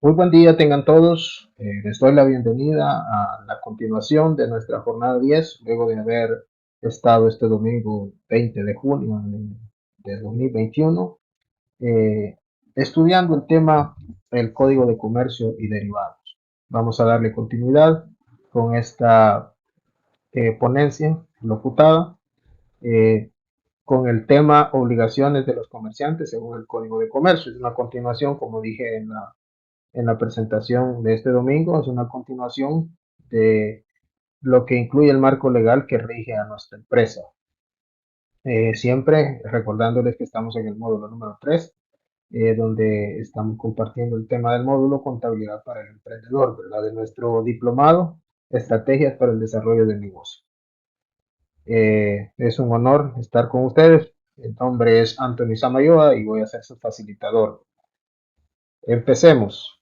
Muy buen día tengan todos. Les doy la bienvenida a la continuación de nuestra jornada 10, luego de haber estado este domingo 20 de junio de 2021, eh, estudiando el tema del Código de Comercio y derivados. Vamos a darle continuidad con esta ponencia locutada eh, con el tema obligaciones de los comerciantes según el Código de Comercio. Es una continuación, como dije en la presentación de este domingo, es una continuación de lo que incluye el marco legal que rige a nuestra empresa. Siempre recordándoles que estamos en el módulo número 3, donde estamos compartiendo el tema del módulo contabilidad para el emprendedor, ¿verdad? De nuestro diplomado, estrategias para el desarrollo del negocio. Es un honor estar con ustedes. El nombre es Anthony Samayoa y voy a ser su facilitador. Empecemos.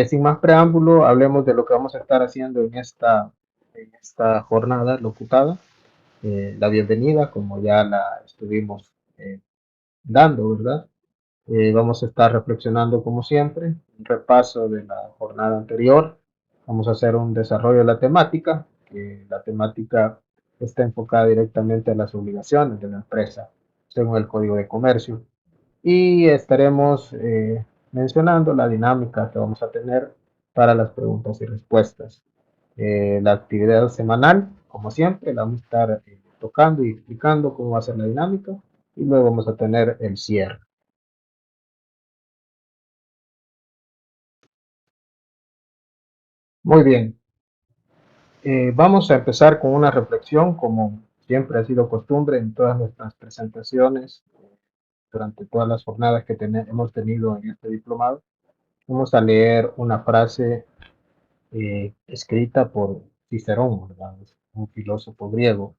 Sin más preámbulo, hablemos de lo que vamos a estar haciendo en esta jornada locutada. La bienvenida, como ya la estuvimos dando, ¿verdad? Vamos a estar reflexionando como siempre, un repaso de la jornada anterior. Vamos a hacer un desarrollo de la temática, que la temática está enfocada directamente a las obligaciones de la empresa, según el Código de Comercio. Y estaremos mencionando la dinámica que vamos a tener para las preguntas y respuestas. La actividad semanal, como siempre, la vamos a estar tocando y explicando cómo va a ser la dinámica y luego vamos a tener el cierre. Muy bien, vamos a empezar con una reflexión, como siempre ha sido costumbre en todas nuestras presentaciones durante todas las jornadas que hemos tenido en este diplomado. Vamos a leer una frase escrita por Cicerón, ¿verdad? Un filósofo griego.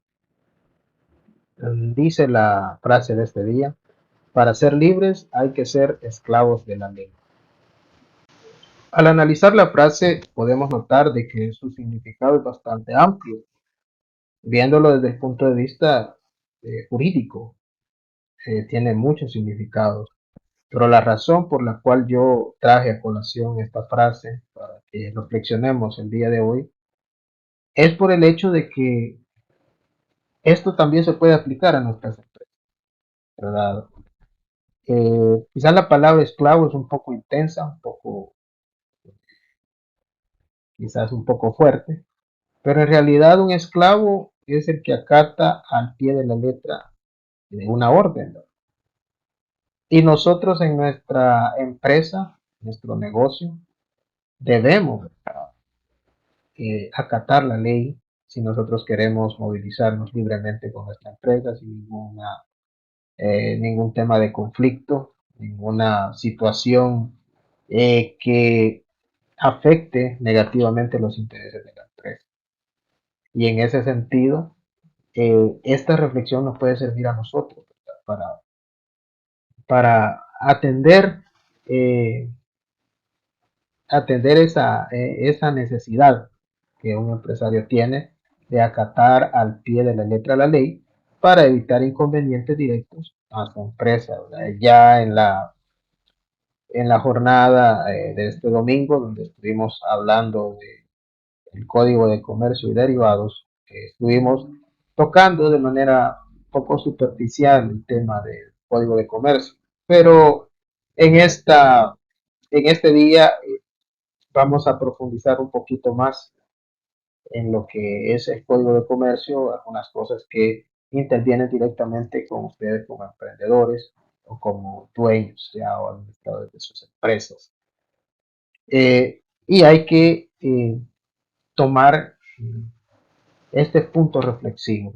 Dice la frase de este día: para ser libres hay que ser esclavos de la ley. Al analizar la frase podemos notar de que su significado es bastante amplio, viéndolo desde el punto de vista jurídico. Tiene muchos significados, pero la razón por la cual yo traje a colación esta frase para que reflexionemos el día de hoy es por el hecho de que esto también se puede aplicar a nuestras empresas, ¿verdad? Quizás la palabra esclavo es un poco intensa, quizás un poco fuerte, pero en realidad un esclavo es el que acata al pie de la letra de una orden, ¿no? Y nosotros en nuestra empresa, nuestro negocio, debemos acatar la ley si nosotros queremos movilizarnos libremente con nuestra empresa sin ningún tema de conflicto, ninguna situación que afecte negativamente los intereses de la empresa. Y en ese sentido, esta reflexión nos puede servir a nosotros, ¿verdad? Para eh, atender esa necesidad que un empresario tiene de acatar al pie de la letra la ley para evitar inconvenientes directos a su empresa, ¿verdad? Ya en la jornada de este domingo, donde estuvimos hablando del Código de Comercio y derivados, estuvimos tocando de manera poco superficial el tema del Código de Comercio, pero en esta en este día vamos a profundizar un poquito más en lo que es el Código de Comercio, algunas cosas que intervienen directamente con ustedes como emprendedores o como dueños ya o administradores de sus empresas. Y hay que tomar este punto reflexivo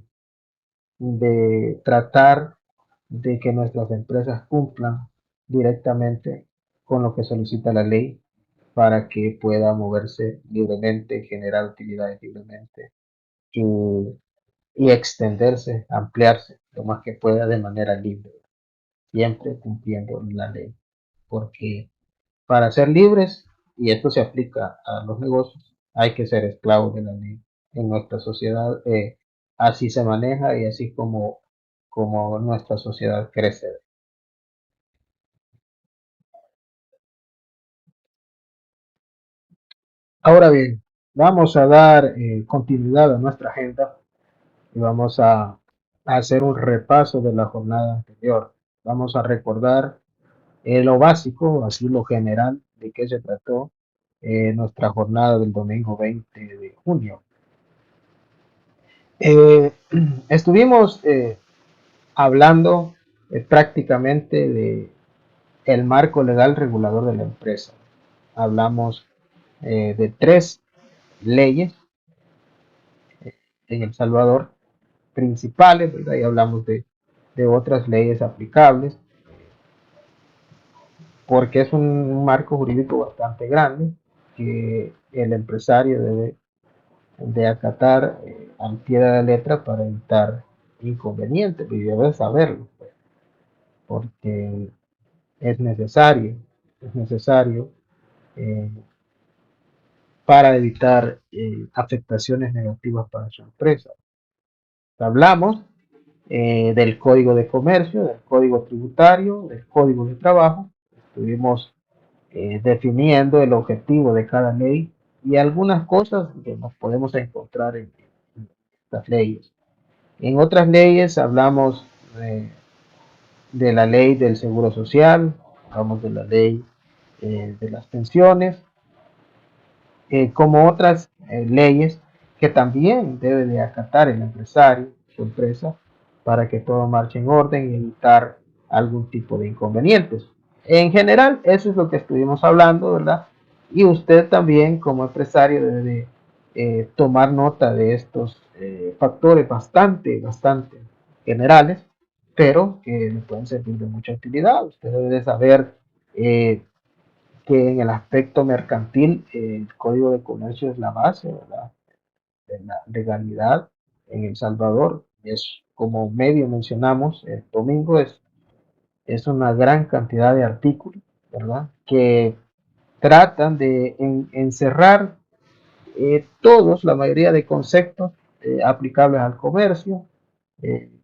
de tratar de que nuestras empresas cumplan directamente con lo que solicita la ley para que pueda moverse libremente, generar utilidades libremente y, y extenderse, ampliarse lo más que pueda de manera libre, siempre cumpliendo la ley. Porque para ser libres, y esto se aplica a los negocios, hay que ser esclavos de la ley. En nuestra sociedad así se maneja y así como nuestra sociedad crece. Ahora bien, vamos a dar continuidad a nuestra agenda y vamos a hacer un repaso de la jornada anterior. Vamos a recordar lo básico, así lo general, de qué se trató nuestra jornada del domingo 20 de junio. Eh, estuvimos hablando prácticamente de el marco legal regulador de la empresa. Hablamos de tres leyes en El Salvador principales, ¿verdad? Y hablamos de otras leyes aplicables, porque es un marco jurídico bastante grande que el empresario debe de acatar al pie de la letra para evitar inconvenientes, y debe saberlo, pues, porque es necesario eh, para evitar afectaciones negativas para su empresa. Hablamos del Código de Comercio, del Código Tributario, del Código de Trabajo. Estuvimos definiendo el objetivo de cada ley y algunas cosas que nos podemos encontrar en estas leyes. En otras leyes hablamos de la ley del Seguro Social, hablamos de la ley de las pensiones, como otras leyes que también debe de acatar el empresario, su empresa, para que todo marche en orden y evitar algún tipo de inconvenientes. En general, eso es lo que estuvimos hablando, ¿verdad? Y usted también como empresario debe de tomar nota de estos factores bastante generales, pero que le pueden servir de mucha utilidad. Usted debe de saber eh, que en el aspecto mercantil el Código de Comercio es la base, ¿verdad?, de la legalidad en El Salvador. Es como medio mencionamos el domingo, es una gran cantidad de artículos, ¿verdad?, que tratan de encerrar todos, la mayoría de conceptos aplicables al comercio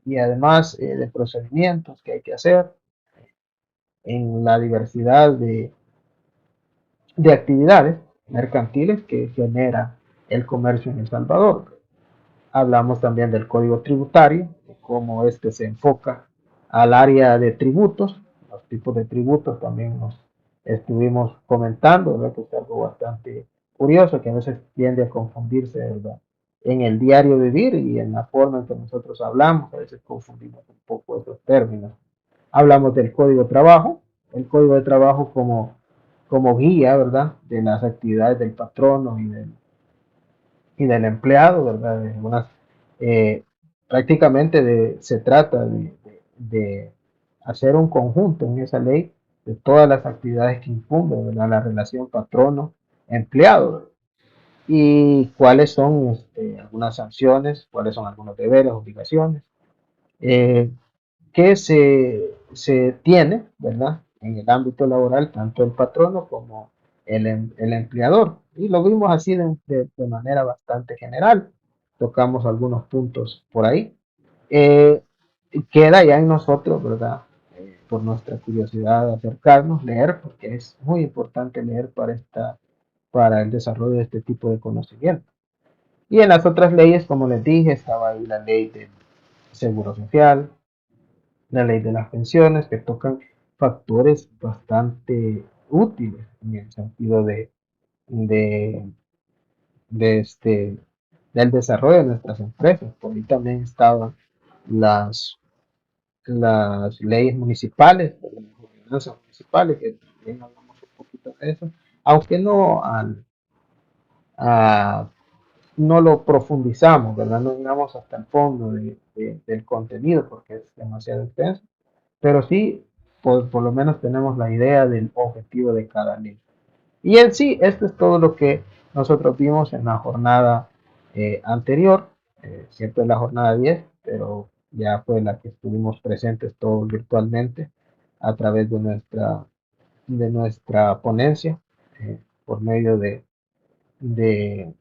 y además de procedimientos que hay que hacer en la diversidad de actividades mercantiles que genera el comercio en El Salvador. Hablamos también del Código Tributario, de cómo este se enfoca al área de tributos, los tipos de tributos también nos estuvimos comentando, ¿verdad?, que es algo bastante curioso, que a veces tiende a confundirse, ¿verdad?, en el diario vivir y en la forma en que nosotros hablamos, a veces confundimos un poco esos términos. Hablamos del Código de Trabajo, el Código de Trabajo como guía, ¿verdad?, de las actividades del patrono y del empleado, ¿verdad? De unas, eh, prácticamente se trata de hacer un conjunto en esa ley de todas las actividades que incumben, ¿verdad?, la relación patrono-empleado y cuáles son algunas sanciones, cuáles son algunos deberes, obligaciones, eh, que se tiene, ¿verdad?, en el ámbito laboral, tanto el patrono como el empleador. Y lo vimos así de manera bastante general. Tocamos algunos puntos por ahí. Eh, Queda ya en nosotros, ¿verdad?, por nuestra curiosidad acercarnos, leer, porque es muy importante leer para el desarrollo de este tipo de conocimiento. Y en las otras leyes, como les dije, estaba ahí la ley del Seguro Social, la ley de las pensiones, que tocan factores bastante útiles en el sentido de, de del desarrollo de nuestras empresas. Por ahí también estaban las, las leyes municipales, las ordenanzas municipales, que también hablamos un poquito de eso, aunque a, no lo profundizamos, ¿verdad? No llegamos hasta el fondo del contenido porque es demasiado extenso, pero sí, por lo menos tenemos la idea del objetivo de cada ley. Y en sí, esto es todo lo que nosotros vimos en la jornada anterior, siempre en la jornada 10, pero ya fue la que estuvimos presentes todos virtualmente a través de nuestra ponencia por medio de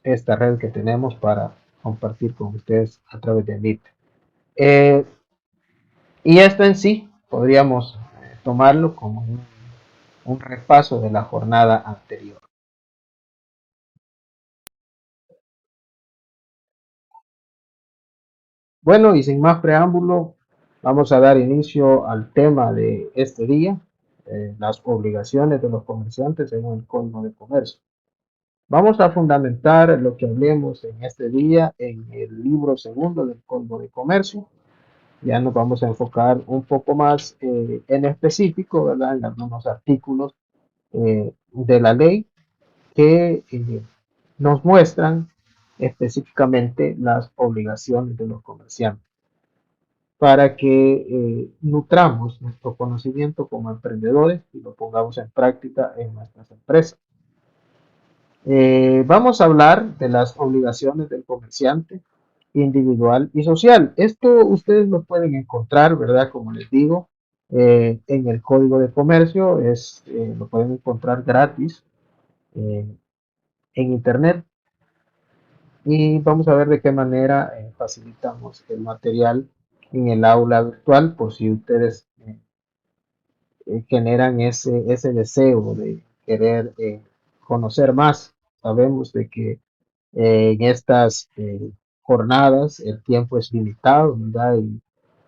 esta red que tenemos para compartir con ustedes a través de Meet. Eh, y esto en sí podríamos tomarlo como un repaso de la jornada anterior. Bueno, y sin más preámbulo, vamos a dar inicio al tema de este día, las obligaciones de los comerciantes según el Código de Comercio. Vamos a fundamentar lo que hablemos en este día en el libro segundo del Código de Comercio. Ya nos vamos a enfocar un poco más en específico, ¿verdad? En algunos artículos de la ley que nos muestran específicamente las obligaciones de los comerciantes para que nutramos nuestro conocimiento como emprendedores y lo pongamos en práctica en nuestras empresas. Vamos a hablar de las obligaciones del comerciante individual y social. Esto ustedes lo pueden encontrar, ¿verdad? Como les digo, en el Código de Comercio, lo pueden encontrar gratis eh, en Internet y vamos a ver de qué manera facilitamos el material en el aula virtual por si ustedes generan ese deseo de querer conocer más. Sabemos de que en estas jornadas el tiempo es limitado, ¿verdad?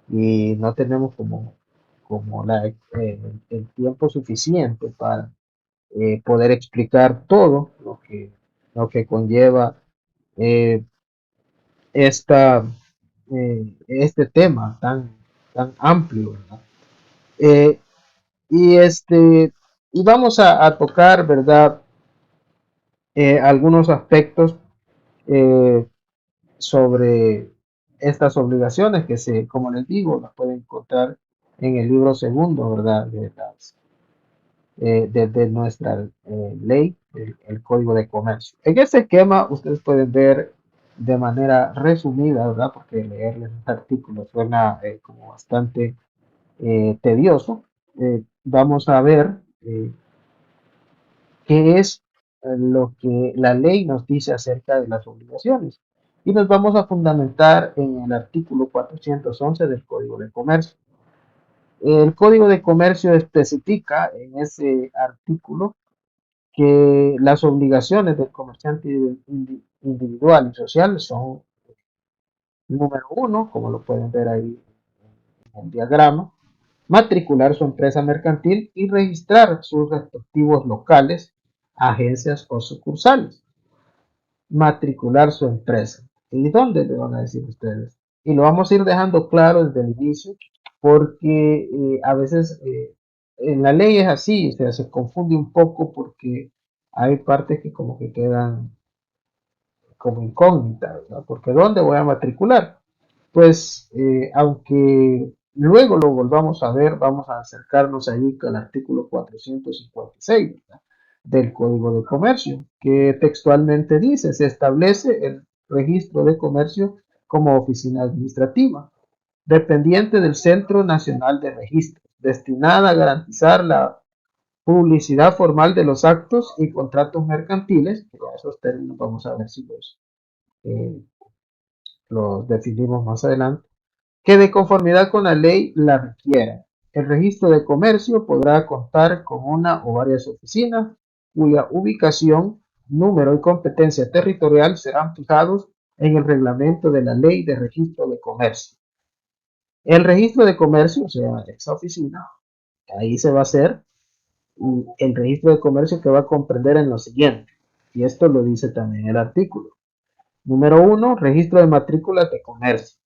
Y no tenemos como el tiempo suficiente para poder explicar todo lo que conlleva eh, esta, este tema tan amplio, ¿verdad? Eh, y y vamos a tocar, ¿verdad? Algunos aspectos eh, sobre estas obligaciones que como les digo, las pueden encontrar en el libro segundo, ¿verdad? De nuestra ley, el Código de Comercio. En este esquema ustedes pueden ver de manera resumida, ¿verdad? Porque leerles este artículo suena como bastante tedioso. Vamos a ver qué es lo que la ley nos dice acerca de las obligaciones. Y nos vamos a fundamentar en el artículo 411 del Código de Comercio. El Código de Comercio especifica en ese artículo que las obligaciones del comerciante individual y social son, número uno, como lo pueden ver ahí en el diagrama, matricular su empresa mercantil y registrar sus respectivos locales, agencias o sucursales. Matricular su empresa. ¿Y dónde le van a decir ustedes? Y lo vamos a ir dejando claro desde el inicio, porque a veces en la ley es así, o sea, se confunde un poco porque hay partes que como que quedan como incógnitas, ¿verdad? Porque ¿dónde voy a matricular? Pues aunque luego lo volvamos a ver, vamos a acercarnos ahí al artículo 456, ¿verdad? Del Código de Comercio, que textualmente dice, se establece el registro de comercio como oficina administrativa, dependiente del Centro Nacional de Registro, destinada a garantizar la publicidad formal de los actos y contratos mercantiles, que a esos términos vamos a ver si eh, los definimos más adelante, que de conformidad con la ley la requiera. El registro de comercio podrá contar con una o varias oficinas cuya ubicación, número y competencia territorial serán fijados en el reglamento de la ley de registro de comercio. El registro de comercio, o sea, esa oficina, ahí se va a hacer el registro de comercio que va a comprender en lo siguiente, y esto lo dice también el artículo. Número uno, registro de matrículas de comercio.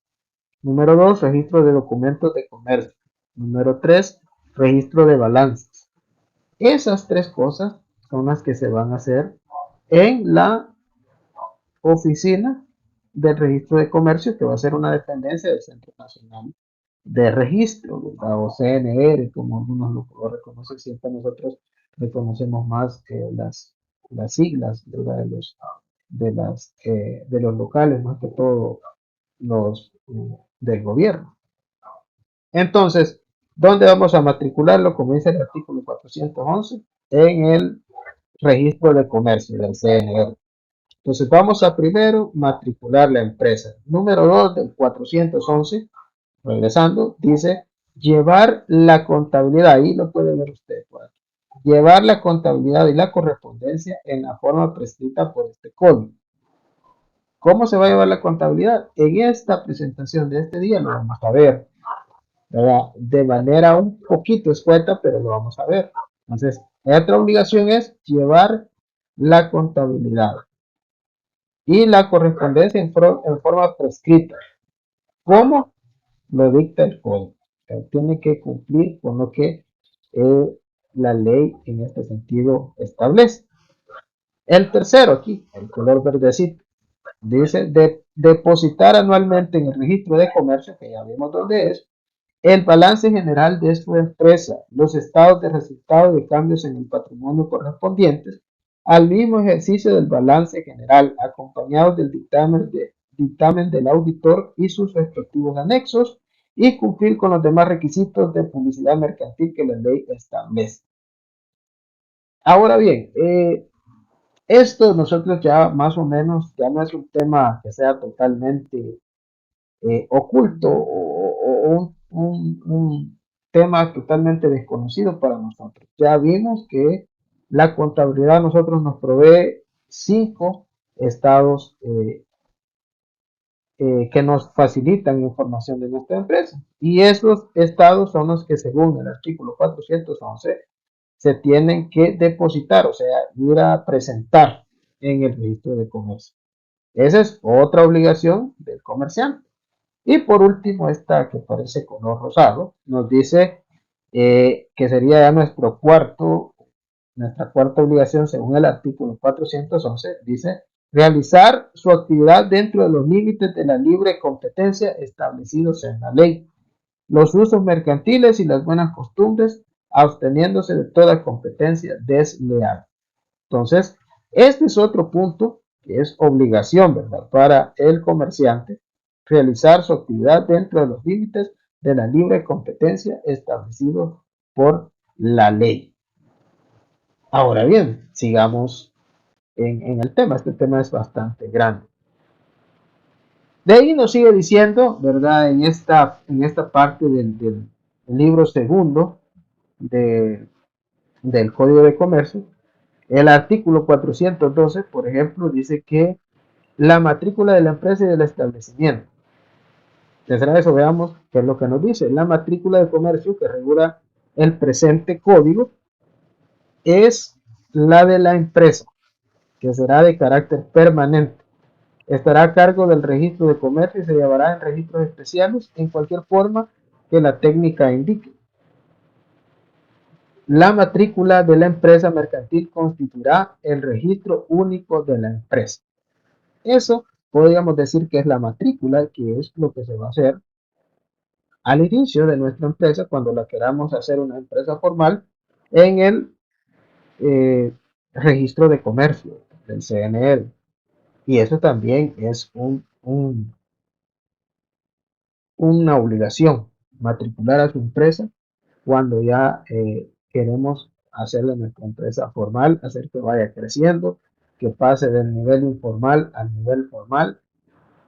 Número 2, registro de documentos de comercio. Número 3, registro de balances. Esas tres cosas son las que se van a hacer en la oficina del registro de comercio, que va a ser una dependencia del Centro Nacional de Registro, ¿verdad? O CNR, como algunos lo reconocen, siempre nosotros reconocemos más las siglas, ¿verdad? De los locales, más que todo los del gobierno. Entonces, ¿dónde vamos a matricularlo? Como dice el artículo 411, en el registro de comercio del CNR. Entonces, vamos a primero matricular la empresa. Número 2 del 411, regresando, dice llevar la contabilidad. Ahí lo puede ver usted. Pues. Llevar la contabilidad y la correspondencia en la forma prescrita por este código. ¿Cómo se va a llevar la contabilidad? En esta presentación de este día lo vamos a ver, ¿verdad? De manera un poquito escueta, pero lo vamos a ver. Entonces, otra obligación es llevar la contabilidad y la correspondencia en forma prescrita. ¿Cómo? Lo dicta el código. O sea, tiene que cumplir con lo que la ley en este sentido establece. El tercero aquí, el color verdecito, dice depositar anualmente en el registro de comercio, que ya vimos dónde es, el balance general de su empresa, los estados de resultado de cambios en el patrimonio correspondientes al mismo ejercicio del balance general, acompañados del dictamen del auditor y sus respectivos anexos, y cumplir con los demás requisitos de publicidad mercantil que la ley establece. Ahora bien, esto nosotros ya más o menos, ya no es un tema que sea totalmente oculto o un tema totalmente desconocido para nosotros. Ya vimos que la contabilidad a nosotros nos provee 5 estados que nos facilitan información de nuestra empresa. Y esos estados son los que según el artículo 411 se tienen que depositar, o sea, ir a presentar en el registro de comercio. Esa es otra obligación del comerciante. Y por último, esta que parece color rosado, nos dice que sería ya nuestra cuarta obligación según el artículo 411, dice realizar su actividad dentro de los límites de la libre competencia establecidos en la ley, los usos mercantiles y las buenas costumbres, absteniéndose de toda competencia desleal. Entonces, este es otro punto que es obligación, ¿verdad? Para el comerciante realizar su actividad dentro de los límites de la libre competencia establecidos por la ley. Ahora bien, sigamos en el tema. Este tema es bastante grande. De ahí nos sigue diciendo, ¿verdad? En esta parte del libro segundo de, del Código de Comercio, el artículo 412, por ejemplo, dice que la matrícula de la empresa y del establecimiento. Desde eso veamos qué es lo que nos dice. La matrícula de comercio que regula el presente código es la de la empresa, que será de carácter permanente. Estará a cargo del registro de comercio y se llevará en registros especiales en cualquier forma que la técnica indique. La matrícula de la empresa mercantil constituirá el registro único de la empresa. Eso podríamos decir que es la matrícula, que es lo que se va a hacer al inicio de nuestra empresa cuando la queramos hacer una empresa formal en el eh, registro de comercio del CNL. Y eso también es una obligación, matricular a su empresa cuando ya queremos hacerle nuestra empresa formal, hacer que vaya creciendo, que pase del nivel informal al nivel formal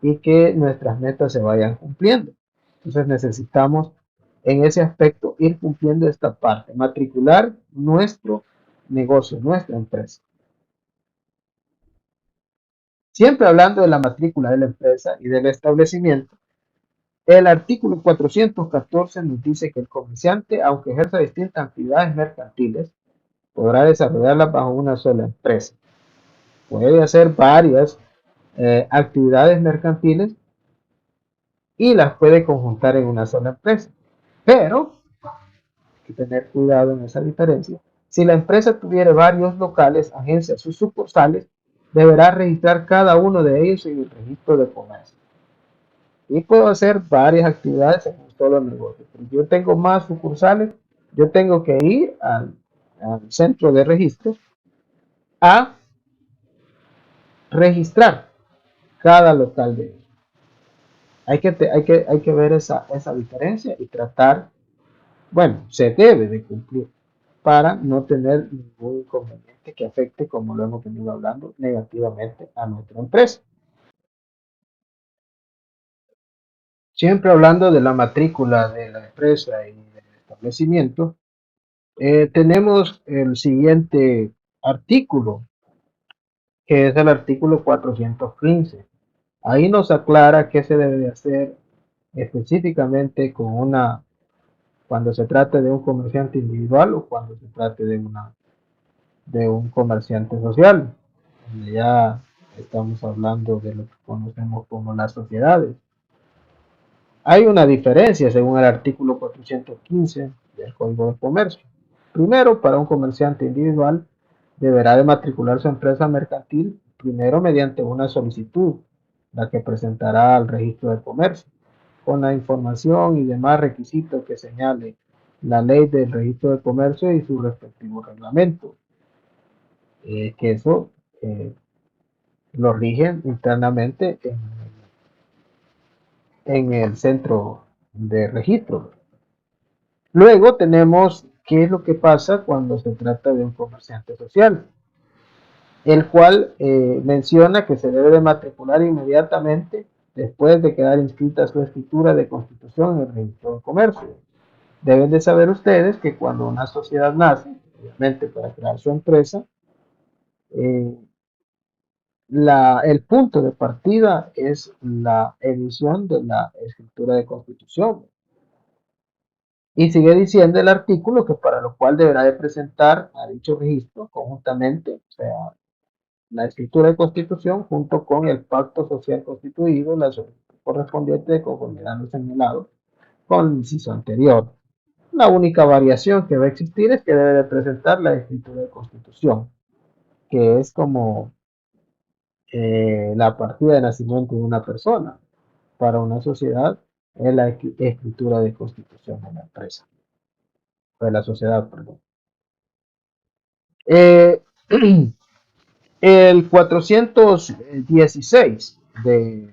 y que nuestras metas se vayan cumpliendo. Entonces necesitamos en ese aspecto ir cumpliendo esta parte, matricular nuestro negocio, nuestra empresa. Siempre hablando de la matrícula de la empresa y del establecimiento, el artículo 414 nos dice que el comerciante, aunque ejerza distintas actividades mercantiles, podrá desarrollarlas bajo una sola empresa. Puede hacer varias actividades mercantiles y las puede conjuntar en una sola empresa. Pero hay que tener cuidado en esa diferencia. Si la empresa tuviera varios locales, agencias o sucursales, deberá registrar cada uno de ellos en el registro de comercio. Y puedo hacer varias actividades en un solo negocio. Si yo tengo más sucursales, yo tengo que ir al centro de registro a registrar cada local de ellos. Hay que ver esa diferencia y tratar, bueno, se debe de cumplir para no tener ningún inconveniente que afecte, como lo hemos venido hablando, negativamente a nuestra empresa. Siempre hablando de la matrícula de la empresa y del establecimiento, tenemos el siguiente artículo, que es el artículo 415. Ahí nos aclara qué se debe de hacer específicamente cuando se trate de un comerciante individual o cuando se trate de un comerciante social, donde ya estamos hablando de lo que conocemos como las sociedades. Hay una diferencia según el artículo 415 del Código de Comercio. Primero, para un comerciante individual, deberá de matricular su empresa mercantil primero mediante una solicitud, la que presentará al registro de comercio, con la información y demás requisitos que señale la ley del registro de comercio y su respectivo reglamento, que eso lo rigen internamente en el centro de registro. Luego tenemos qué es lo que pasa cuando se trata de un comerciante social, el cual menciona que se debe de matricular inmediatamente después de quedar inscrita su escritura de constitución en el registro de comercio. Deben de saber ustedes que cuando una sociedad nace, obviamente para crear su empresa, eh, el punto de partida es la emisión de la escritura de constitución. Y sigue diciendo el artículo que para lo cual deberá de presentar a dicho registro conjuntamente, o sea, la escritura de constitución junto con el pacto social constituido, la solicitud correspondiente de conformidad a lo señalado con el inciso anterior. La única variación que va a existir es que debe de presentar la escritura de constitución, que es como la partida de nacimiento de una persona. Para una sociedad es la escritura de constitución de la empresa, de la sociedad, perdón. Eh, el 416 el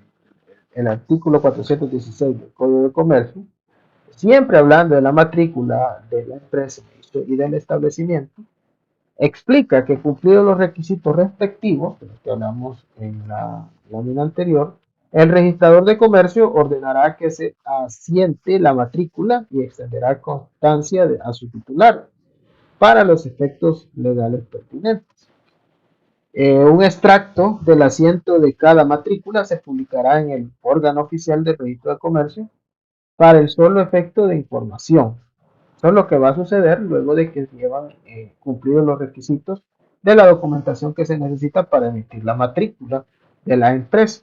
artículo 416 del Código de Comercio, siempre hablando de la matrícula de la empresa y del establecimiento, explica que cumplidos los requisitos respectivos, de los que hablamos en la lámina anterior, el registrador de comercio ordenará que se asiente la matrícula y extenderá constancia a su titular para los efectos legales pertinentes. Un extracto del asiento de cada matrícula se publicará en el órgano oficial del registro de comercio para el solo efecto de información. Eso es lo que va a suceder luego de que llevan cumplidos los requisitos de la documentación que se necesita para emitir la matrícula de la empresa,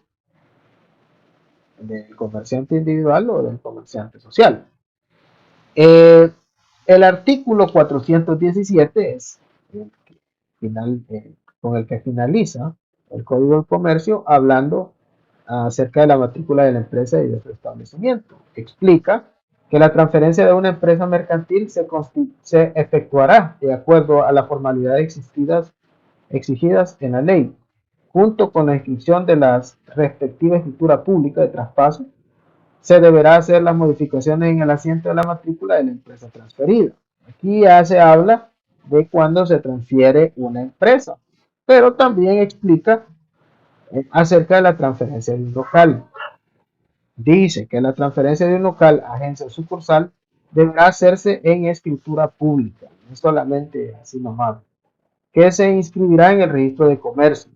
del comerciante individual o del comerciante social. Eh, el artículo 417 es el con el que finaliza el Código de Comercio hablando acerca de la matrícula de la empresa y de su establecimiento. Explica que la transferencia de una empresa mercantil se efectuará de acuerdo a las formalidades exigidas en la ley, junto con la inscripción de la respectiva escritura pública de traspaso. Se deberá hacer las modificaciones en el asiento de la matrícula de la empresa transferida. Aquí ya se habla de cuando se transfiere una empresa, pero también explica acerca de la transferencia de un local. Dice que la transferencia de un local a agencia o sucursal deberá hacerse en escritura pública, no solamente así nomás, que se inscribirá en el registro de comercio,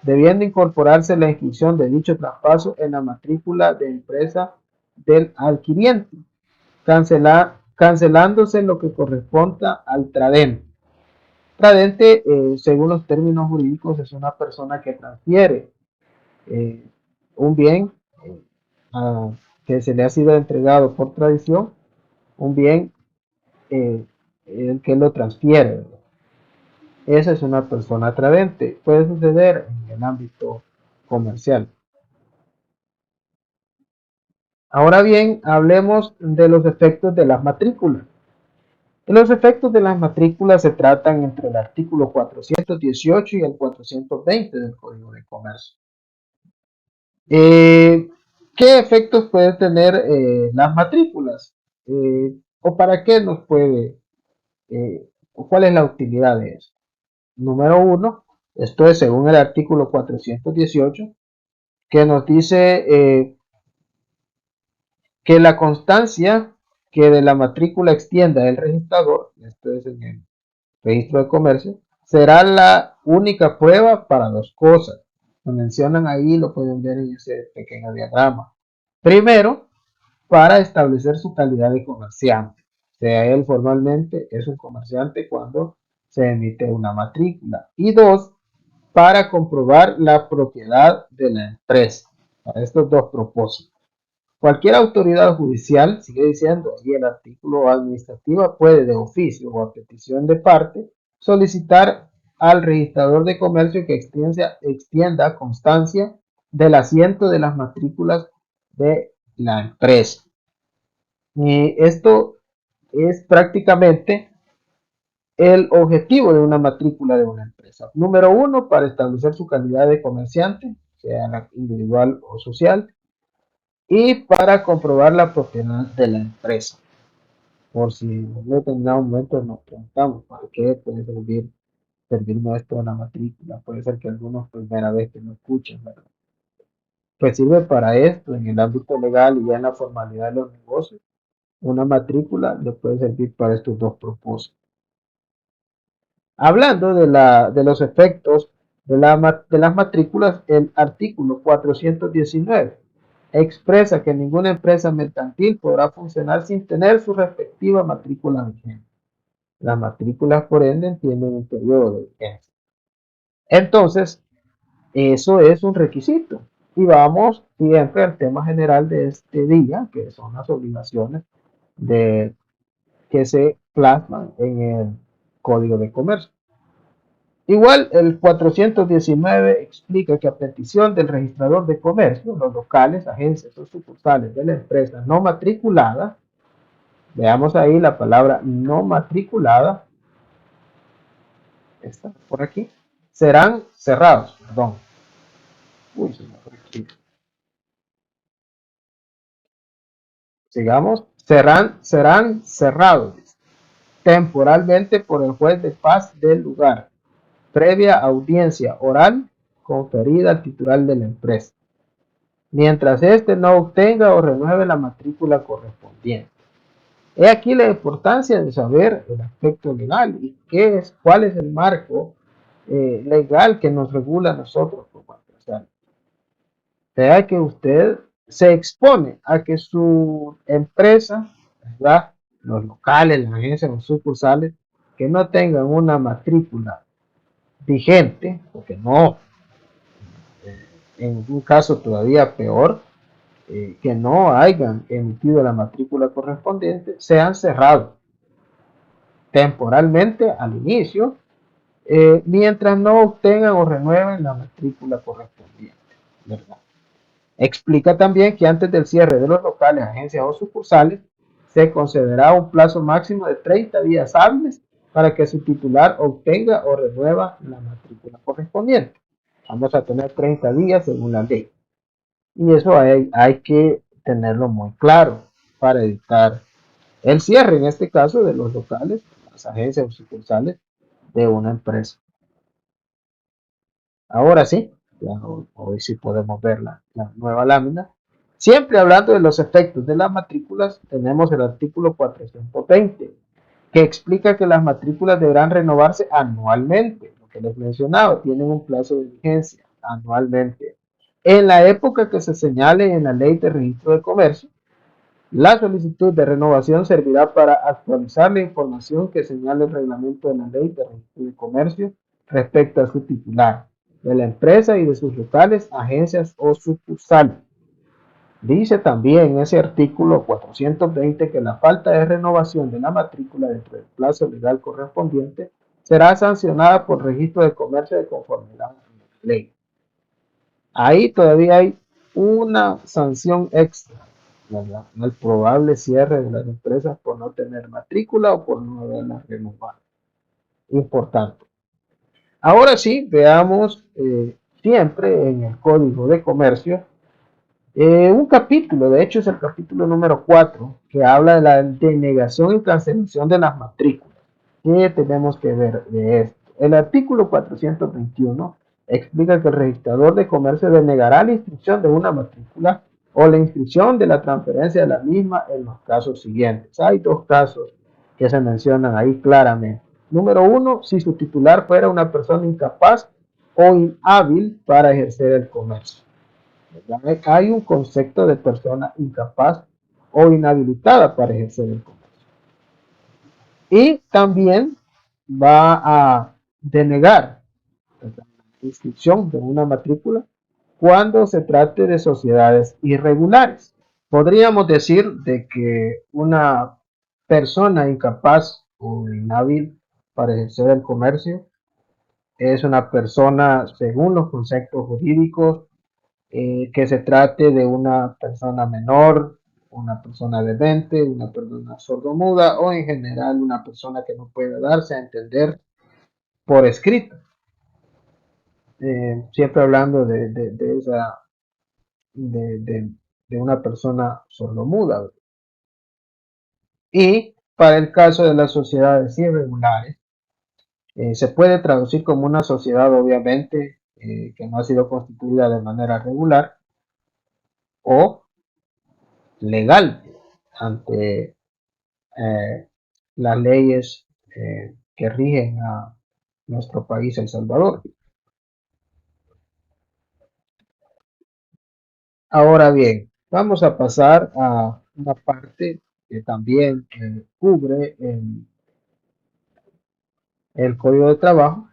debiendo incorporarse la inscripción de dicho traspaso en la matrícula de empresa del adquiriente, cancelándose lo que corresponda al tradente. Tradente, según los términos jurídicos, es una persona que transfiere eh, un bien eh, a, que se le ha sido entregado por tradición, un bien el que lo transfiere, ¿verdad? Esa es una persona tradente. Puede suceder en el ámbito comercial. Ahora bien, hablemos de los efectos de las matrículas. Los efectos de las matrículas se tratan entre el artículo 418 y el 420 del Código de Comercio. ¿Qué efectos pueden tener las matrículas? ¿O para qué nos puede, o cuál es la utilidad de eso? Número uno, esto es según el artículo 418, que nos dice que la constancia que de la matrícula extienda el registrador, esto es en el registro de comercio, será la única prueba para dos cosas. Lo mencionan ahí, lo pueden ver en ese pequeño diagrama. Primero, para establecer su calidad de comerciante. O sea, él formalmente es un comerciante cuando se emite una matrícula. Y dos, para comprobar la propiedad de la empresa. Para estos dos propósitos. Cualquier autoridad judicial, sigue diciendo ahí el artículo administrativa, puede de oficio o a petición de parte solicitar al registrador de comercio que extienda constancia del asiento de las matrículas de la empresa. Y esto es prácticamente el objetivo de una matrícula de una empresa. Número uno, para establecer su calidad de comerciante, sea individual o social, y para comprobar la propiedad de la empresa. Por si en un determinado momento nos preguntamos para qué puede servirme esto de la matrícula. Puede ser que algunos primera vez que lo escuchen, ¿verdad? Pues sirve para esto en el ámbito legal y ya en la formalidad de los negocios. Una matrícula le puede servir para estos dos propósitos. Hablando de los efectos de las matrículas, el artículo 419 expresa que ninguna empresa mercantil podrá funcionar sin tener su respectiva matrícula vigente. Las matrículas, por ende, tienen un periodo de vigencia. Entonces, eso es un requisito. Y vamos siempre al tema general de este día, que son las obligaciones de, que se plasman en el Código de Comercio. Igual, el 419 explica que a petición del registrador de comercio, los locales, agencias o sucursales de la empresa no matriculada, veamos ahí la palabra no matriculada, está por aquí, serán cerrados, perdón. Uy, se me fue aquí. Sigamos, serán cerrados temporalmente por el juez de paz del lugar, previa audiencia oral conferida al titular de la empresa, mientras éste no obtenga o renueve la matrícula correspondiente. He aquí la importancia de saber el aspecto legal y cuál es el marco legal que nos regula a nosotros como empresarios. Sea que usted se expone a que su empresa, ¿verdad? Los locales, las agencias, los sucursales, que no tengan una matrícula vigente, porque no, en un caso todavía peor, que no hayan emitido la matrícula correspondiente, sean cerrados temporalmente al inicio, mientras no obtengan o renueven la matrícula correspondiente, ¿verdad? Explica también que antes del cierre de los locales, agencias o sucursales, se concederá un plazo máximo de 30 días hábiles para que su titular obtenga o renueva la matrícula correspondiente. Vamos a tener 30 días según la ley. Y eso hay que tenerlo muy claro para evitar el cierre, en este caso, de los locales, las agencias o sucursales de una empresa. Ahora sí, ya hoy sí podemos ver la nueva lámina. Siempre hablando de los efectos de las matrículas, tenemos el artículo 420, que explica que las matrículas deberán renovarse anualmente. Lo que les mencionaba, tienen un plazo de vigencia anualmente. En la época que se señale en la ley de registro de comercio, la solicitud de renovación servirá para actualizar la información que señala el reglamento de la ley de registro de comercio respecto a su titular, de la empresa y de sus locales, agencias o sucursales. Dice también en ese artículo 420 que la falta de renovación de la matrícula dentro del plazo legal correspondiente será sancionada por registro de comercio de conformidad a la ley. Ahí todavía hay una sanción extra, ¿verdad? El probable cierre de las empresas por no tener matrícula o por no haberla renovado. Importante. Ahora sí, veamos siempre en el Código de Comercio un capítulo, de hecho es el capítulo número 4, que habla de la denegación y cancelación de las matrículas. ¿Qué tenemos que ver de esto? El artículo 421 explica que el registrador de comercio denegará la inscripción de una matrícula o la inscripción de la transferencia de la misma en los casos siguientes. Hay dos casos que se mencionan ahí claramente. Número uno, si su titular fuera una persona incapaz o inhábil para ejercer el comercio. ¿Verdad? Hay un concepto de persona incapaz o inhabilitada para ejercer el comercio. Y también va a denegar la inscripción de una matrícula cuando se trate de sociedades irregulares. Podríamos decir de que una persona incapaz o inhábil para ejercer el comercio es una persona, según los conceptos jurídicos, que se trate de una persona menor, una persona demente, una persona sordomuda o en general una persona que no puede darse a entender por escrito. Siempre hablando de esa, de, de, de una persona sordomuda. Y para el caso de las sociedades irregulares, se puede traducir como una sociedad obviamente que no ha sido constituida de manera regular o legal ante las leyes que rigen a nuestro país, El Salvador. Ahora bien, vamos a pasar a una parte que también cubre el Código de Trabajo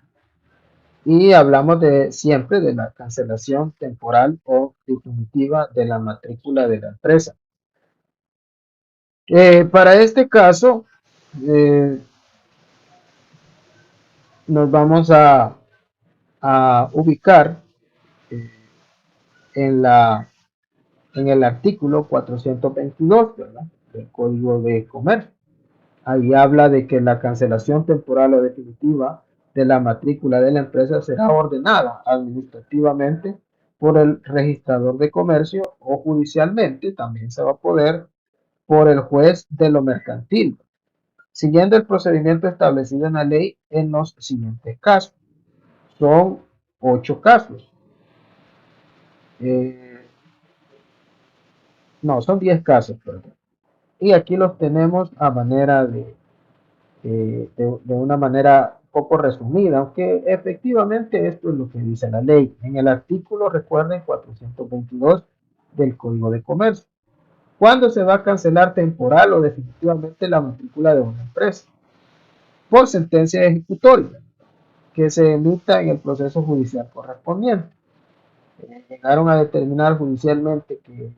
y hablamos de siempre de la cancelación temporal o definitiva de la matrícula de la empresa. Para este caso, eh, nos vamos a ubicar eh, en en el artículo 422, ¿verdad?, del Código de Comercio. Ahí habla de que la cancelación temporal o definitiva de la matrícula de la empresa será ordenada administrativamente por el registrador de comercio o judicialmente, también se va a poder, por el juez de lo mercantil, siguiendo el procedimiento establecido en la ley en los siguientes casos. Son 8 casos. Eh, no, son 10 casos, perdón. Y aquí los tenemos a manera de una manera poco resumida, aunque efectivamente esto es lo que dice la ley. En el artículo, recuerden, 422 del Código de Comercio. ¿Cuándo se va a cancelar temporal o definitivamente la matrícula de una empresa? Por sentencia ejecutoria que se emita en el proceso judicial correspondiente. Llegaron a determinar judicialmente que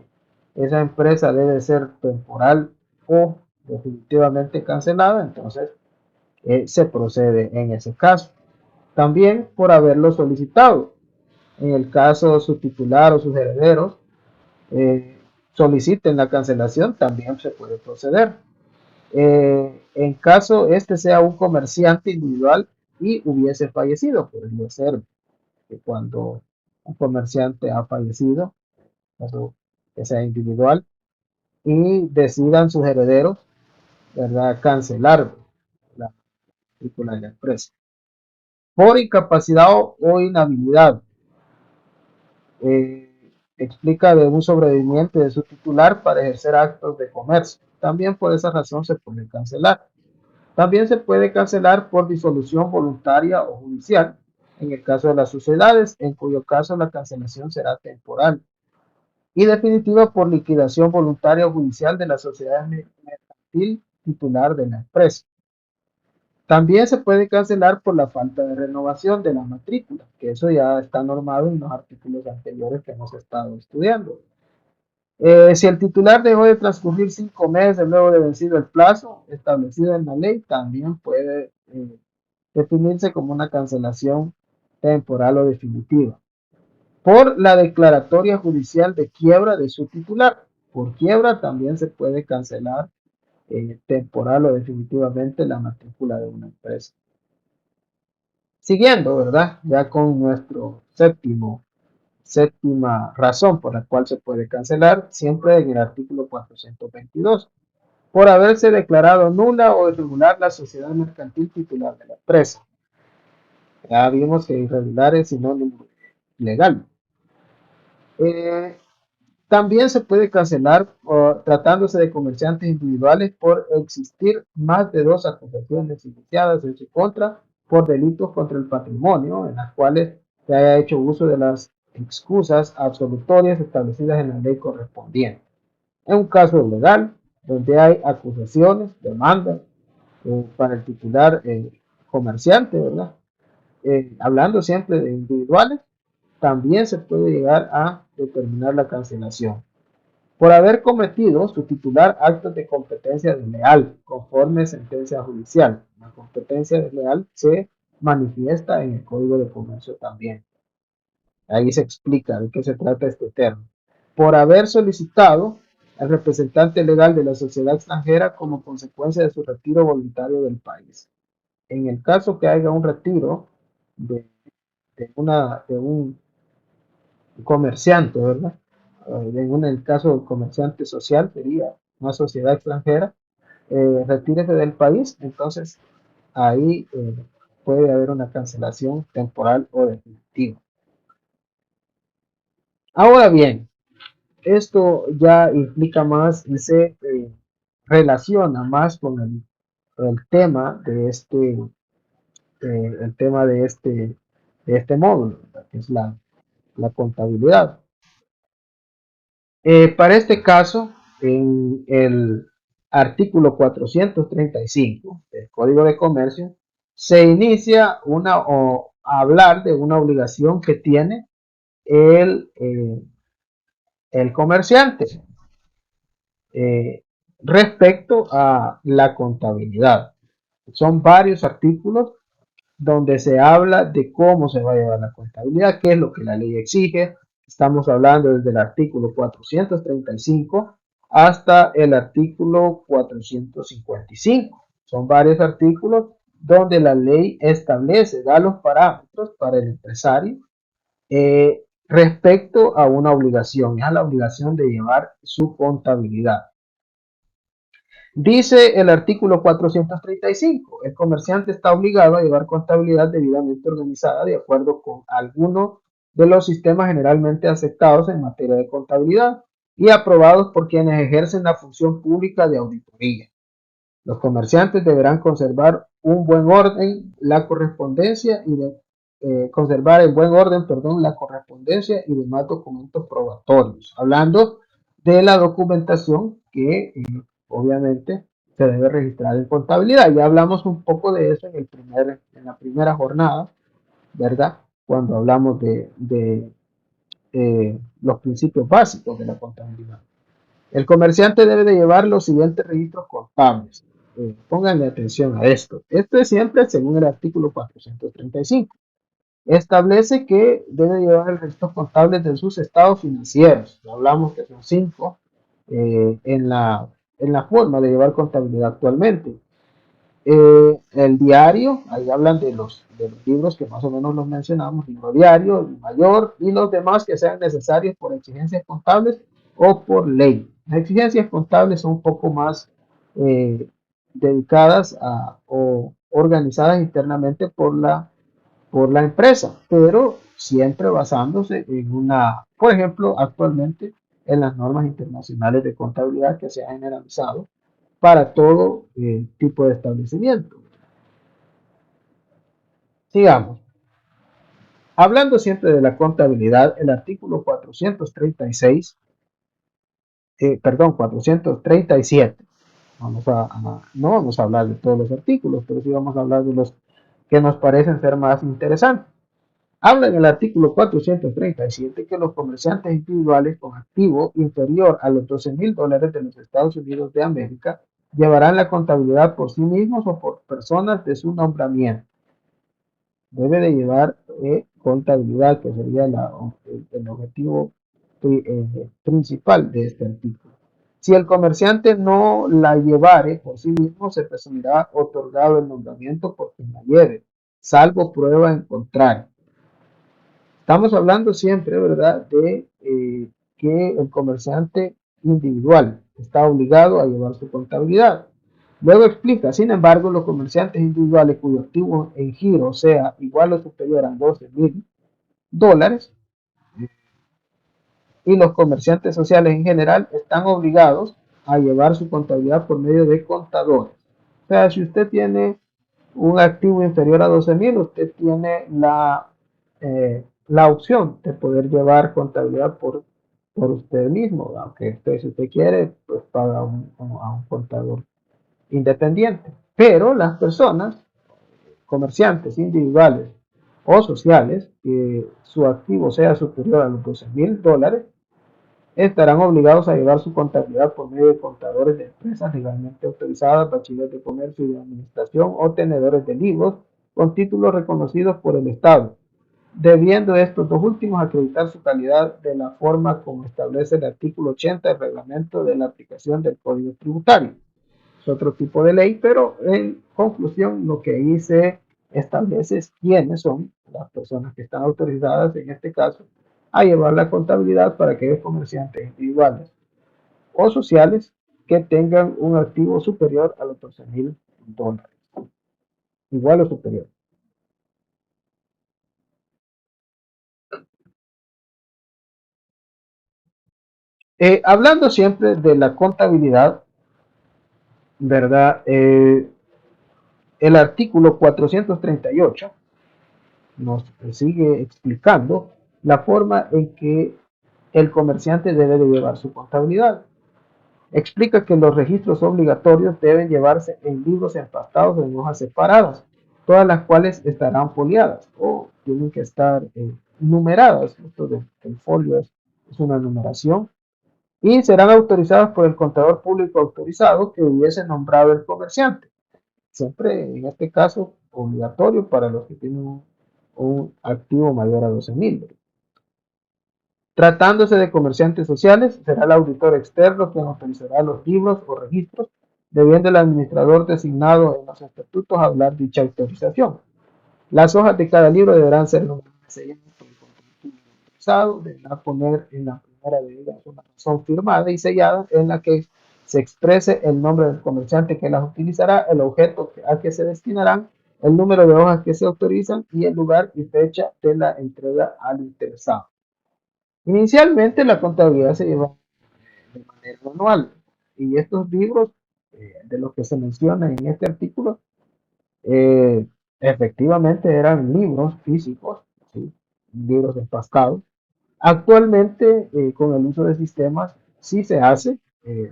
esa empresa debe ser temporal o definitivamente cancelada, entonces se procede en ese caso. También por haberlo solicitado. En el caso su titular o sus herederos soliciten la cancelación, también se puede proceder. En caso este sea un comerciante individual y hubiese fallecido, podría ser que cuando un comerciante ha fallecido, caso que sea individual, y decidan sus herederos, ¿verdad?, cancelar la matrícula de la empresa. Por incapacidad o inhabilidad, eh, explica de un sobreviviente de su titular para ejercer actos de comercio. También por esa razón se puede cancelar. También se puede cancelar por disolución voluntaria o judicial, en el caso de las sociedades, en cuyo caso la cancelación será temporal. Y definitiva por liquidación voluntaria o judicial de la sociedad mercantil titular de la empresa. También se puede cancelar por la falta de renovación de la matrícula, que eso ya está normado en los artículos anteriores que hemos estado estudiando. Si el titular dejó de transcurrir 5 meses luego de vencido el plazo establecido en la ley, también puede definirse como una cancelación temporal o definitiva. Por la declaratoria judicial de quiebra de su titular. Por quiebra también se puede cancelar temporal o definitivamente la matrícula de una empresa. Siguiendo, ¿verdad? Ya con nuestro séptima razón por la cual se puede cancelar, siempre en el artículo 422, por haberse declarado nula o irregular la sociedad mercantil titular de la empresa. Ya vimos que irregular es sinónimo legal. Eh, También se puede cancelar tratándose de comerciantes individuales por existir más de 2 acusaciones iniciadas en su contra por delitos contra el patrimonio, en las cuales que haya hecho uso de las excusas absolutorias establecidas en la ley correspondiente. En un caso legal, donde hay acusaciones, demandas para el titular comerciante, ¿verdad? Hablando siempre de individuales, también se puede llegar a determinar la cancelación. Por haber cometido su titular actos de competencia desleal, conforme sentencia judicial. La competencia desleal se manifiesta en el Código de Comercio también. Ahí se explica de qué se trata este término. Por haber solicitado al representante legal de la sociedad extranjera como consecuencia de su retiro voluntario del país. En el caso que haya un retiro de, de un comerciante, ¿verdad? En el caso del comerciante social sería una sociedad extranjera, retírese del país, entonces ahí puede haber una cancelación temporal o definitiva. Ahora bien, esto ya implica más y se relaciona más con el tema de el tema de este módulo, ¿verdad? Que es la contabilidad. Para este caso, en el artículo 435 del Código de Comercio, se inicia a hablar de una obligación que tiene el, eh, el comerciante eh, respecto a la contabilidad. Son varios artículos donde se habla de cómo se va a llevar la contabilidad, qué es lo que la ley exige. Estamos hablando desde el artículo 435 hasta el artículo 455. Son varios artículos donde la ley establece, da los parámetros para el empresario respecto a una obligación, es la obligación de llevar su contabilidad. Dice el artículo 435, el comerciante está obligado a llevar contabilidad debidamente organizada de acuerdo con alguno de los sistemas generalmente aceptados en materia de contabilidad y aprobados por quienes ejercen la función pública de auditoría. Los comerciantes deberán conservar un buen orden, la correspondencia y conservar en buen orden, perdón, la correspondencia y demás documentos probatorios. Hablando de la documentación que obviamente se debe registrar en contabilidad. Ya hablamos un poco de eso en la primera jornada, ¿verdad? Cuando hablamos de los principios básicos de la contabilidad. El comerciante debe de llevar los siguientes registros contables. Pónganle atención a esto. Esto es siempre según el artículo 435. Establece que debe llevar el registro contable de sus estados financieros. Ya hablamos que son 5 en la forma de llevar contabilidad actualmente. El diario, ahí hablan de los libros que más o menos los mencionamos, libro diario, el mayor y los demás que sean necesarios por exigencias contables o por ley. Las exigencias contables son un poco más dedicadas o organizadas internamente por la empresa, pero siempre basándose en por ejemplo, actualmente en las normas internacionales de contabilidad que se han generalizado para todo tipo de establecimiento. Sigamos. Hablando siempre de la contabilidad, el artículo 436, perdón, 437. No vamos a hablar de todos los artículos, pero sí vamos a hablar de los que nos parecen ser más interesantes. Habla en el artículo 437 que los comerciantes individuales con activo inferior a los $12,000 de los Estados Unidos de América llevarán la contabilidad por sí mismos o por personas de su nombramiento. Debe de llevar contabilidad, que sería el objetivo principal de este artículo. Si el comerciante no la llevare por sí mismo, se presumirá otorgado el nombramiento por quien la lleve, salvo prueba en contrario. Estamos hablando siempre, ¿verdad?, de que el comerciante individual está obligado a llevar su contabilidad. Luego explica, sin embargo, los comerciantes individuales cuyo activo en giro sea igual o superior a $12,000 y los comerciantes sociales en general están obligados a llevar su contabilidad por medio de contadores. O sea, si usted tiene un activo inferior a 12,000, usted tiene la opción de poder llevar contabilidad por usted mismo, aunque usted, si usted quiere, pues paga a un contador independiente. Pero las personas, comerciantes individuales o sociales, que su activo sea superior a los $12,000, estarán obligados a llevar su contabilidad por medio de contadores de empresas legalmente autorizadas, bachilleres de comercio y de administración o tenedores de libros con títulos reconocidos por el Estado, debiendo estos dos últimos acreditar su calidad de la forma como establece el artículo 80 del reglamento de la aplicación del Código Tributario. Es otro tipo de ley, pero en conclusión lo que ahí se establece es quiénes son las personas que están autorizadas, en este caso, a llevar la contabilidad para aquellos comerciantes individuales o sociales que tengan un activo superior a los $12,000, igual o superior. Hablando siempre de la contabilidad, ¿verdad? El artículo 438 nos sigue explicando la forma en que el comerciante debe de llevar su contabilidad. Explica que los registros obligatorios deben llevarse en libros empastados en hojas separadas, todas las cuales estarán foliadas o tienen que estar numeradas. Esto del folio es una numeración y serán autorizadas por el contador público autorizado que hubiese nombrado el comerciante. Siempre, en este caso, obligatorio para los que tienen un activo mayor a 12,000. Tratándose de comerciantes sociales, será el auditor externo quien autorizará los libros o registros, debiendo el administrador designado en los estatutos hablar dicha autorización. Las hojas de cada libro deberán ser selladas por el contador autorizado, deberá poner en la primera de ellas una razón firmada y sellada en la que se exprese el nombre del comerciante que las utilizará, el objeto a que se destinarán, el número de hojas que se autorizan y el lugar y fecha de la entrega al interesado. Inicialmente la contabilidad se lleva de manera manual y estos libros de los que se menciona en este artículo eh, efectivamente eran libros físicos, ¿sí? Libros empastados. Actualmente con el uso de sistemas sí se hace,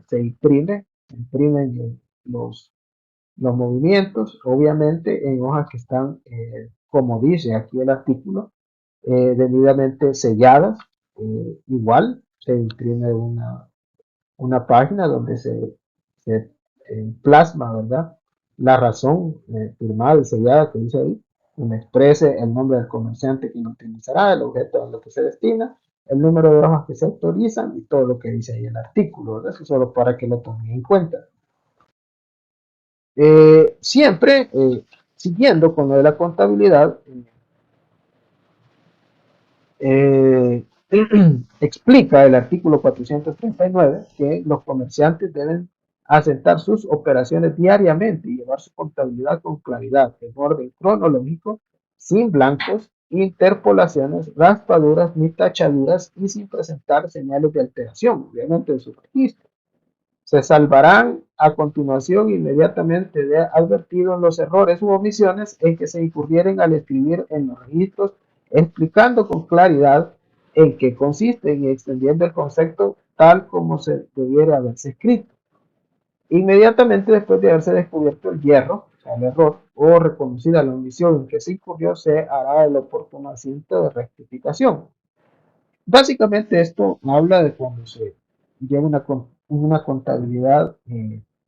se imprimen los movimientos, obviamente en hojas que están, como dice aquí el artículo, debidamente selladas. Igual se imprime una página donde se plasma, ¿verdad? La razón firmada y sellada que dice ahí, donde exprese el nombre del comerciante que lo utilizará, el objeto a lo que se destina, el número de hojas que se autorizan y todo lo que dice ahí el artículo, ¿verdad? Eso solo para que lo tomen en cuenta. Siempre, siguiendo con lo de la contabilidad, eh, explica el artículo 439 que los comerciantes deben asentar sus operaciones diariamente y llevar su contabilidad con claridad, en orden cronológico, sin blancos, interpolaciones, raspaduras ni tachaduras y sin presentar señales de alteración, obviamente, de su registro. Se salvarán a continuación inmediatamente de advertidos los errores u omisiones en que se incurrieren al escribir en los registros, explicando con claridad en qué consisten y extendiendo el concepto tal como se debiera haberse escrito. Inmediatamente después de haberse descubierto el hierro, o sea, el error, o reconocida la omisión en que se incurrió, se hará el oportuno asiento de rectificación. Básicamente esto habla de cuando se lleva una contabilidad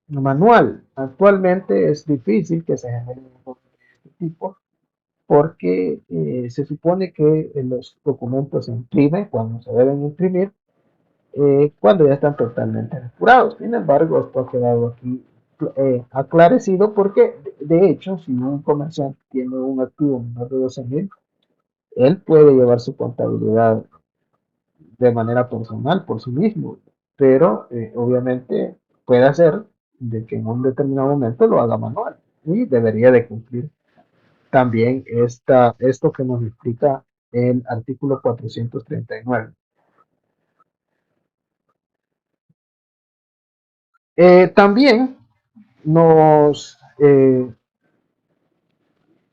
manual. Actualmente es difícil que se genere un documento de este tipo porque se supone que los documentos se imprimen cuando se deben imprimir, cuando ya están totalmente depurados. Sin embargo, esto ha quedado aquí aclarecido porque, de hecho, si un comerciante tiene un activo menor de 12,000, él puede llevar su contabilidad de manera personal por sí mismo, pero obviamente puede hacer de que en un determinado momento lo haga manual y debería de cumplir también esto que nos explica el artículo 439. También nos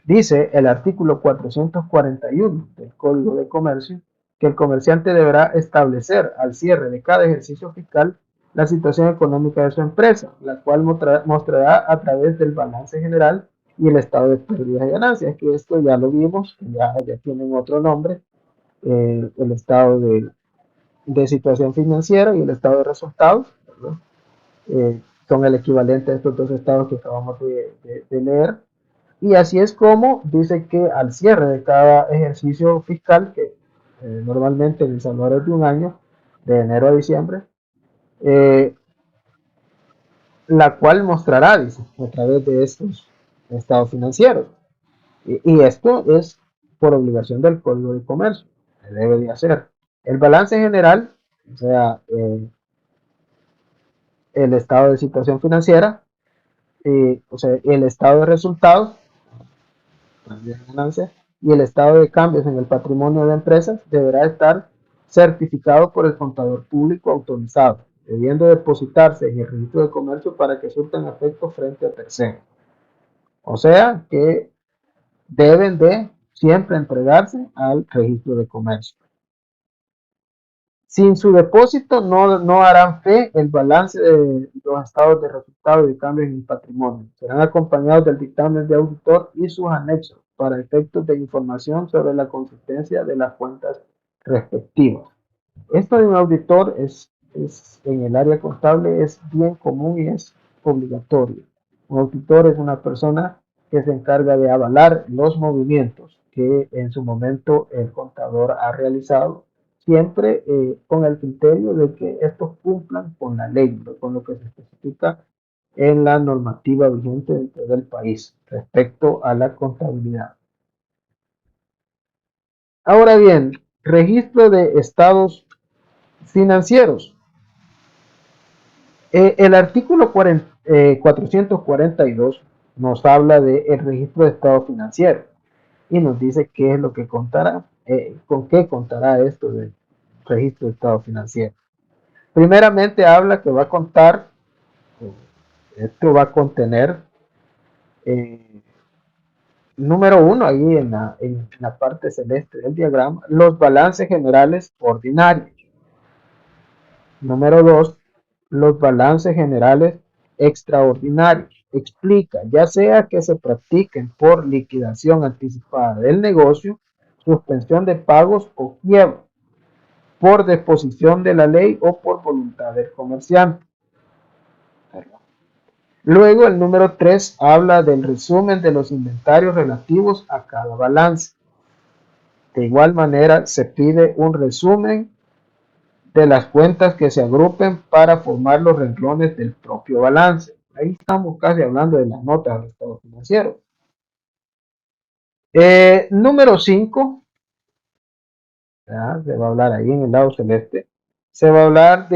Dice el artículo 441 del Código de Comercio que el comerciante deberá establecer al cierre de cada ejercicio fiscal la situación económica de su empresa, la cual mostrará a través del balance general y el estado de pérdidas y ganancias, que esto ya lo vimos, ya tienen otro nombre, el estado de situación financiera y el estado de resultados, ¿verdad? Son el equivalente a estos dos estados que acabamos de leer. Y así es como dice que al cierre de cada ejercicio fiscal, que normalmente en El Salvador es de un año, de enero a diciembre, eh, la cual mostrará, dice, a través de estos estados financieros. Y esto es por obligación del Código de Comercio, se debe de hacer. El balance general, o sea, el estado de situación financiera, o sea, el estado de resultados, ganancias, y el estado de cambios en el patrimonio de empresas deberá estar certificado por el contador público autorizado, debiendo depositarse en el registro de comercio para que surtan efecto frente a terceros. O sea que deben de siempre entregarse al registro de comercio. Sin su depósito no harán fe el balance de los estados de resultados y de cambios en el patrimonio. Serán acompañados del dictamen de auditor y sus anexos para efectos de información sobre la consistencia de las cuentas respectivas. Esto de un auditor en el área contable es bien común y es obligatorio. Un auditor es una persona que se encarga de avalar los movimientos que en su momento el contador ha realizado, siempre con el criterio de que estos cumplan con la ley, con lo que se especifica en la normativa vigente dentro del país respecto a la contabilidad. Ahora bien, registro de estados financieros. El artículo 442 nos habla del registro de estado financiero y nos dice qué es lo que contará, con qué contará esto del registro de estado financiero. Primeramente habla que va a contar, esto va a contener, eh, número uno, ahí en la parte celeste del diagrama, los balances generales ordinarios. Número 2, los balances generales extraordinarios. Explica, ya sea que se practiquen por liquidación anticipada del negocio, suspensión de pagos o quiebra, por disposición de la ley o por voluntad del comerciante. Luego el número 3 habla del resumen de los inventarios relativos a cada balance. De igual manera se pide un resumen de las cuentas que se agrupen para formar los renglones del propio balance. Ahí estamos casi hablando de las notas del estado financiero. Número 5, se va a hablar ahí en el lado celeste, se va a hablar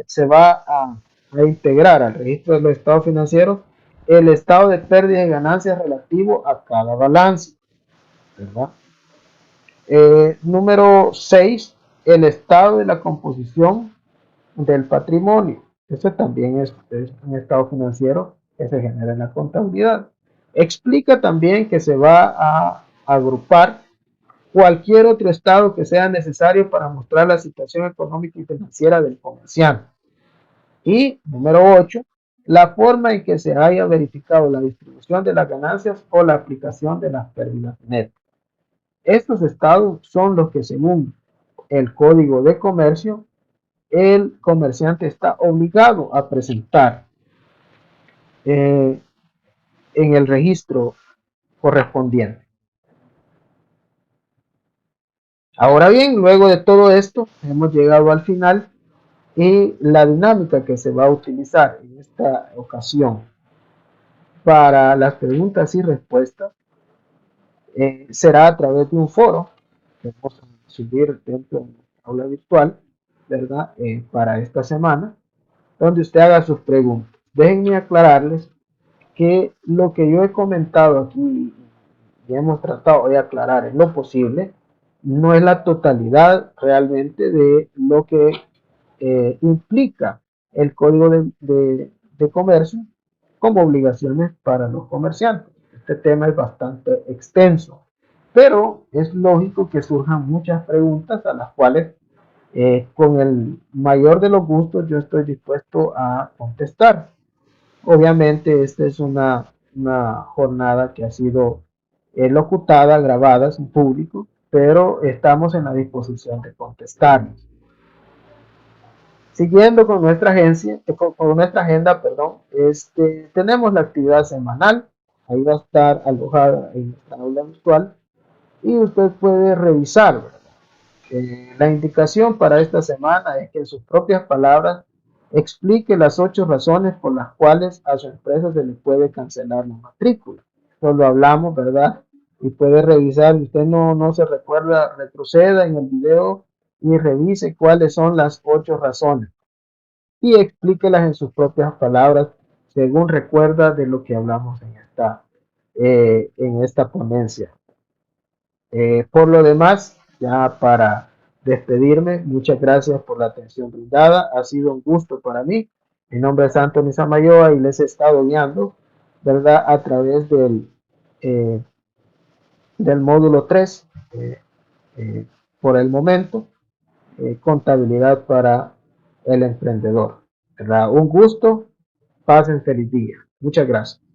se va a integrar al registro de los estados financieros el estado de pérdidas y ganancias relativo a cada balance, ¿verdad? Número 6, el estado de la composición del patrimonio. Ese también es un estado financiero que se genera en la contabilidad. Explica también que se va a agrupar cualquier otro estado que sea necesario para mostrar la situación económica y financiera del comerciante. Y número 8, la forma en que se haya verificado la distribución de las ganancias o la aplicación de las pérdidas netas. Estos estados son los que, según el Código de Comercio, el comerciante está obligado a presentar en el registro correspondiente. Ahora bien, luego de todo esto, hemos llegado al final y la dinámica que se va a utilizar en esta ocasión para las preguntas y respuestas será a través de un foro que vamos a subir dentro de la aula virtual, ¿verdad? Para esta semana, donde usted haga sus preguntas. Déjenme aclararles que lo que yo he comentado aquí y hemos tratado de aclarar en lo posible no es la totalidad realmente de lo que implica el Código de Comercio como obligaciones para los comerciantes. este tema es bastante extenso, pero es lógico que surjan muchas preguntas a las cuales con el mayor de los gustos yo estoy dispuesto a contestar. Obviamente esta es una jornada que ha sido locutada, grabada en público, pero estamos en la disposición de contestar. Siguiendo con nuestra agencia, con nuestra agenda, perdón, tenemos la actividad semanal, ahí va a estar alojada en esta aula virtual y usted puede revisar, ¿verdad? La indicación para esta semana es que en sus propias palabras explique las 8 razones por las cuales a su empresa se le puede cancelar la matrícula. Eso lo hablamos, ¿verdad? Y puede revisar, si usted no se recuerda, retroceda en el video y revise cuáles son las 8 razones y explíquelas en sus propias palabras según recuerda de lo que hablamos en esta ponencia. Por lo demás, ya para despedirme, muchas gracias por la atención brindada. Ha sido un gusto para mí. Mi nombre es Anthony Samayoa y les he estado guiando, ¿verdad? A través eh, del módulo 3, eh, por el momento, contabilidad para el emprendedor, ¿verdad? Un gusto. Pasen feliz día. Muchas gracias.